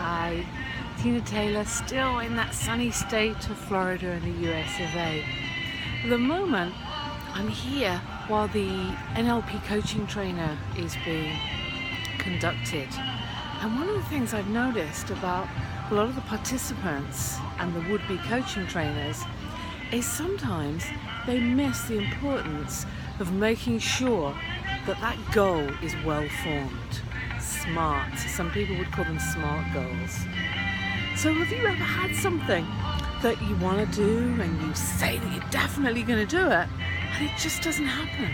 Hi, Tina Taylor, still in that sunny state of Florida in the US of A. At the moment, I'm here while the NLP coaching trainer is being conducted. And one of the things I've noticed about a lot of the participants and the would-be coaching trainers is sometimes they miss the importance of making sure that that goal is well formed. Smart. Some people would call them smart goals. So have you ever had something that you want to do and you say that you're definitely going to do it and it just doesn't happen?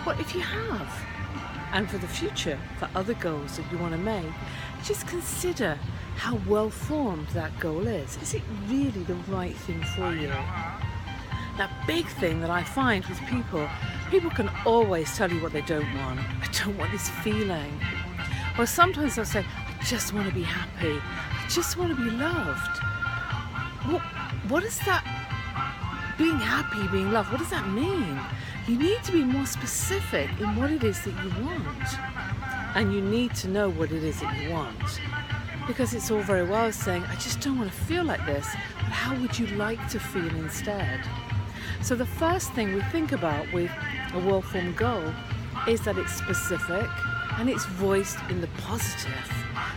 What if you have? And for the future, for other goals that you want to make, just consider how well formed that goal is. Is it really the right thing for you? That big thing that I find with people can always tell you what they don't want. I don't want this feeling. Or sometimes they'll say, I just want to be happy. I just want to be loved. Well, what is that being happy, being loved, what does that mean? You need to be more specific in what it is that you want. And you need to know what it is that you want. Because it's all very well saying, I just don't want to feel like this, but how would you like to feel instead? So the first thing we think about with a well-formed goal is that it's specific and it's voiced in the positive,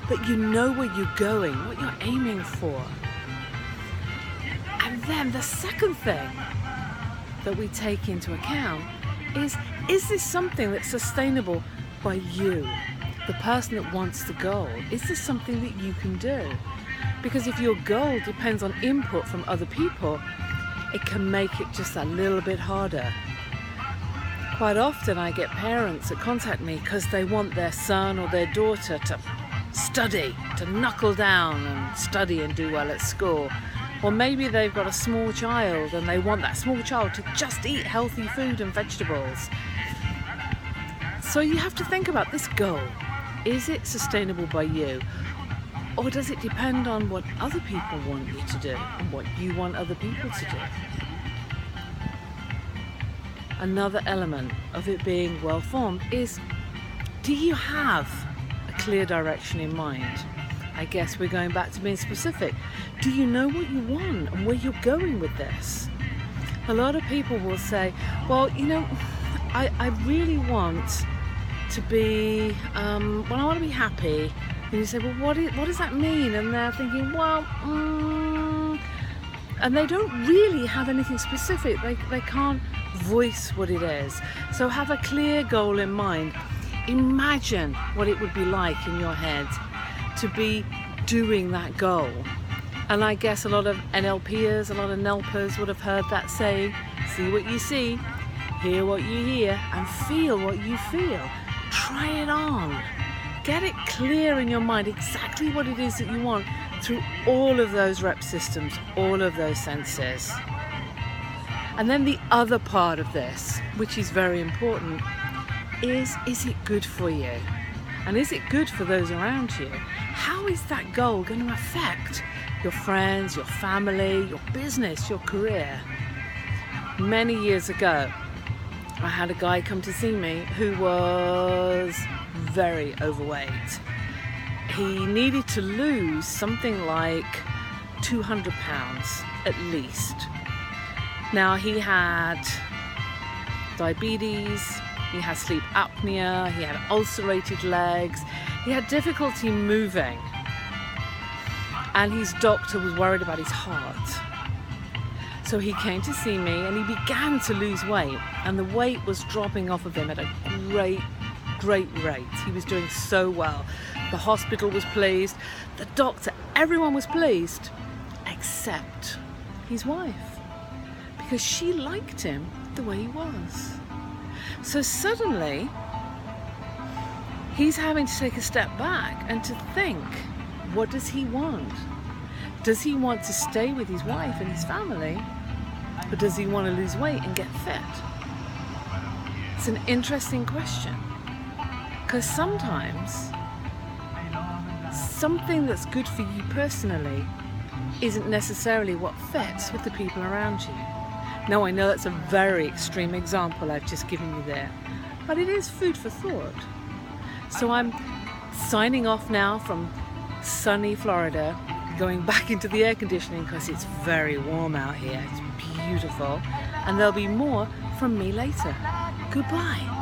that you know where you're going, what you're aiming for. And then the second thing that we take into account is this something that's sustainable by you, the person that wants the goal? Is this something that you can do? Because if your goal depends on input from other people, it can make it just a little bit harder. Quite often I get parents that contact me because they want their son or their daughter to study, to knuckle down and study and do well at school. Or maybe they've got a small child and they want that small child to just eat healthy food and vegetables. So you have to think about this goal. Is it sustainable by you? Or does it depend on what other people want you to do and what you want other people to do? Another element of it being well formed is, do you have a clear direction in mind? I guess we're going back to being specific. Do you know what you want and where you're going with this? A lot of people will say, well, I really want to be, I want to be happy. And you say, well, what does that mean? And they're thinking, well, and they don't really have anything specific. They can't voice what it is. So have a clear goal in mind. Imagine what it would be like in your head to be doing that goal. And I guess a lot of NLPers, a lot of NELPers would have heard that saying, see what you see, hear what you hear, and feel what you feel. Try it on. Get it clear in your mind exactly what it is that you want through all of those rep systems, all of those senses. And then the other part of this, which is very important, is it good for you? And is it good for those around you? How is that goal going to affect your friends, your family, your business, your career? Many years ago, I had a guy come to see me who was very overweight. He needed to lose something like 200 pounds at least. Now he had diabetes, he had sleep apnea, he had ulcerated legs, he had difficulty moving, and his doctor was worried about his heart. So he came to see me and he began to lose weight, and the weight was dropping off of him at a great rate. He was doing so well. The hospital was pleased, the doctor, everyone was pleased, except his wife, because she liked him the way he was. So suddenly, he's having to take a step back and to think, what does he want? Does he want to stay with his wife and his family? Or does he want to lose weight and get fit? It's an interesting question. Because sometimes something that's good for you personally isn't necessarily what fits with the people around you. Now, I know that's a very extreme example I've just given you there, but it is food for thought. So I'm signing off now from sunny Florida, going back into the air conditioning because it's very warm out here. It's beautiful. And there'll be more from me later. Goodbye.